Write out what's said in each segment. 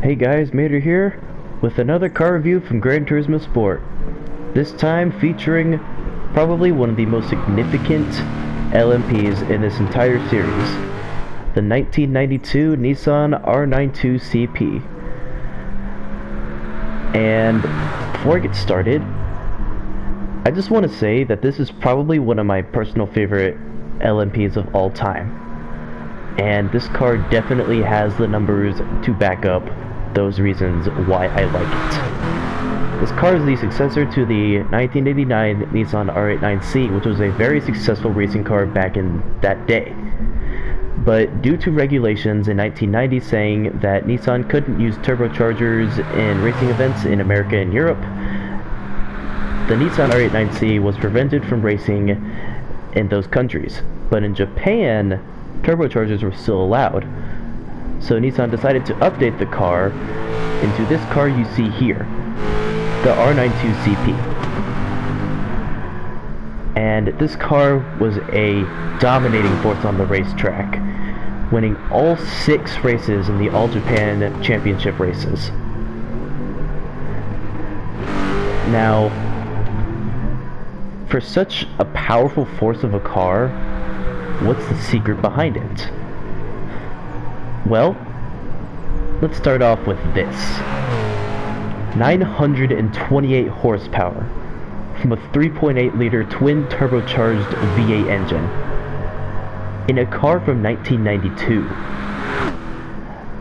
Hey guys, Mater here with another car review from Gran Turismo Sport. This time featuring probably one of the most significant LMPs in this entire series, the 1992 Nissan R92CP. And before I get started, I just want to say that this is probably one of my personal favorite LMPs of all time. And this car definitely has the numbers to back up those reasons why I like it. This car is the successor to the 1989 Nissan R89C, which was a very successful racing car back in that day. But due to regulations in 1990 saying that Nissan couldn't use turbochargers in racing events in America and Europe, the Nissan R89C was prevented from racing in those countries. But in Japan, turbochargers were still allowed. So Nissan decided to update the car into this car you see here, the R92CP. And this car was a dominating force on the racetrack, winning all 6 races in the All Japan Championship races. Now, for such a powerful force of a car, what's the secret behind it? Well, let's start off with this. 928 horsepower from a 3.8 liter twin turbocharged V8 engine in a car from 1992.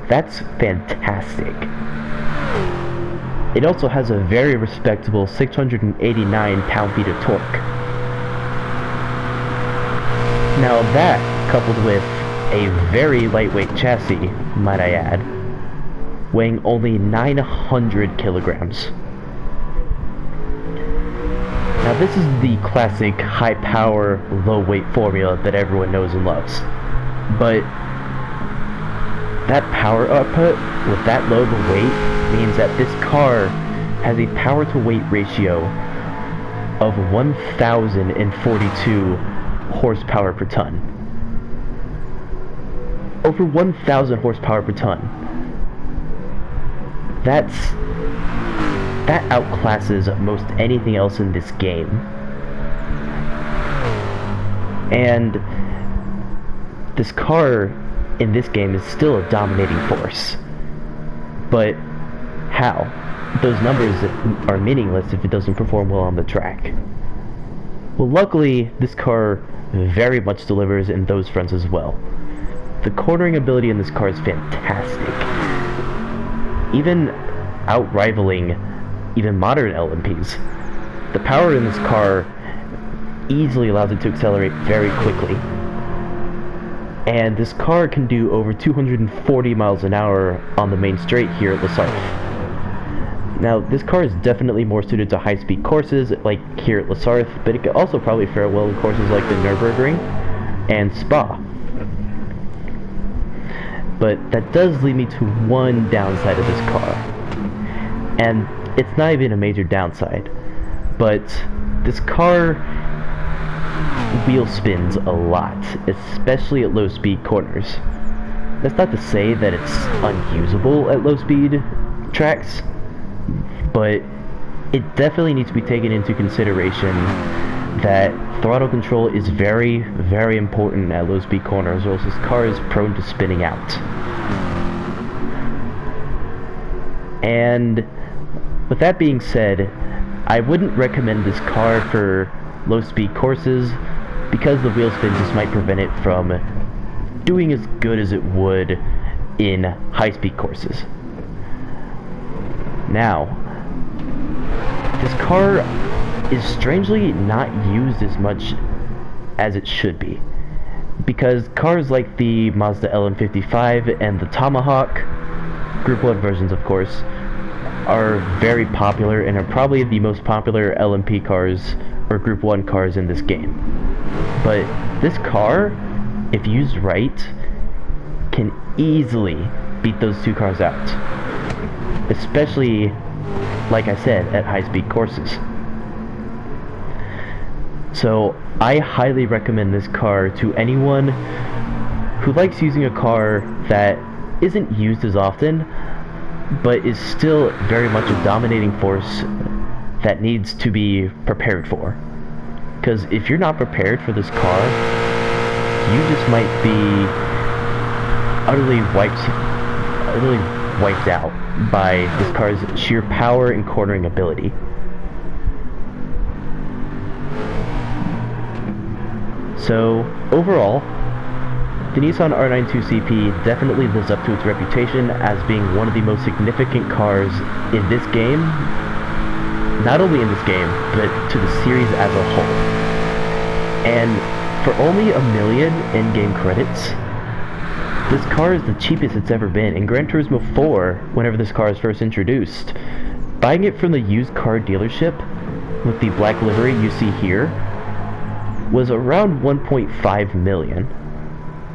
That's fantastic. It also has a very respectable 689 pound-feet of torque. Now that, coupled with a very lightweight chassis, might I add, weighing only 900 kilograms. Now this is the classic high power, low weight formula that everyone knows and loves. But that power output with that low of a weight means that this car has a power to weight ratio of 1,042 horsepower per ton. Over 1,000 horsepower per ton. That outclasses most anything else in this game. And this car in this game is still a dominating force. But how? Those numbers are meaningless if it doesn't perform well on the track. Well, luckily, this car very much delivers in those fronts as well. The cornering ability in this car is fantastic, even out-rivaling even modern LMPs. The power in this car easily allows it to accelerate very quickly. And this car can do over 240 miles an hour on the main straight here at Le Sarthe. Now, this car is definitely more suited to high-speed courses like here at Le Sarthe, but it could also probably fare well in courses like the Nürburgring and Spa. But that does lead me to one downside of this car. And it's not even a major downside, but this car wheel spins a lot, especially at low speed corners. That's not to say that it's unusable at low speed tracks, but it definitely needs to be taken into consideration that throttle control is very, very important at low speed corners, or else this car is prone to spinning out. And with that being said, I wouldn't recommend this car for low speed courses because the wheel spin just might prevent it from doing as good as it would in high speed courses. Now, this car is strangely not used as much as it should be, because cars like the Mazda LM55 and the Tomahawk, Group 1 versions of course, are very popular and are probably the most popular LMP cars or Group 1 cars in this game. But this car, if used right, can easily beat those two cars out, especially, like I said, at high-speed courses. So I highly recommend this car to anyone who likes using a car that isn't used as often, but is still very much a dominating force that needs to be prepared for. Because if you're not prepared for this car, you just might be utterly wiped out by this car's sheer power and cornering ability. So overall, the Nissan R92CP definitely lives up to its reputation as being one of the most significant cars in this game, not only in this game, but to the series as a whole. And for only $1 million in-game credits, this car is the cheapest it's ever been. In Gran Turismo 4, whenever this car was first introduced, buying it from the used car dealership with the black livery you see here was around 1.5 million.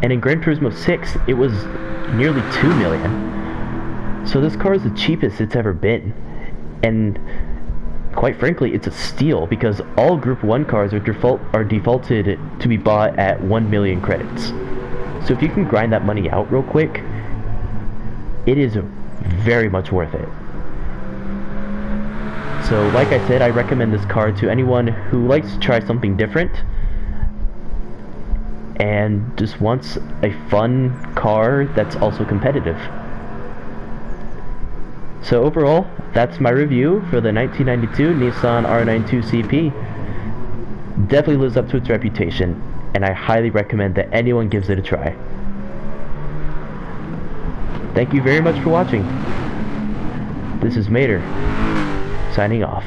And in Gran Turismo 6, it was nearly 2 million. So this car is the cheapest it's ever been. And quite frankly, it's a steal because all Group 1 cars are defaulted to be bought at 1 million credits. So if you can grind that money out real quick, it is very much worth it. So like I said, I recommend this car to anyone who likes to try something different and just wants a fun car that's also competitive. So overall, that's my review for the 1992 Nissan R92CP. Definitely lives up to its reputation, and I highly recommend that anyone gives it a try. Thank you very much for watching. This is Mater, signing off.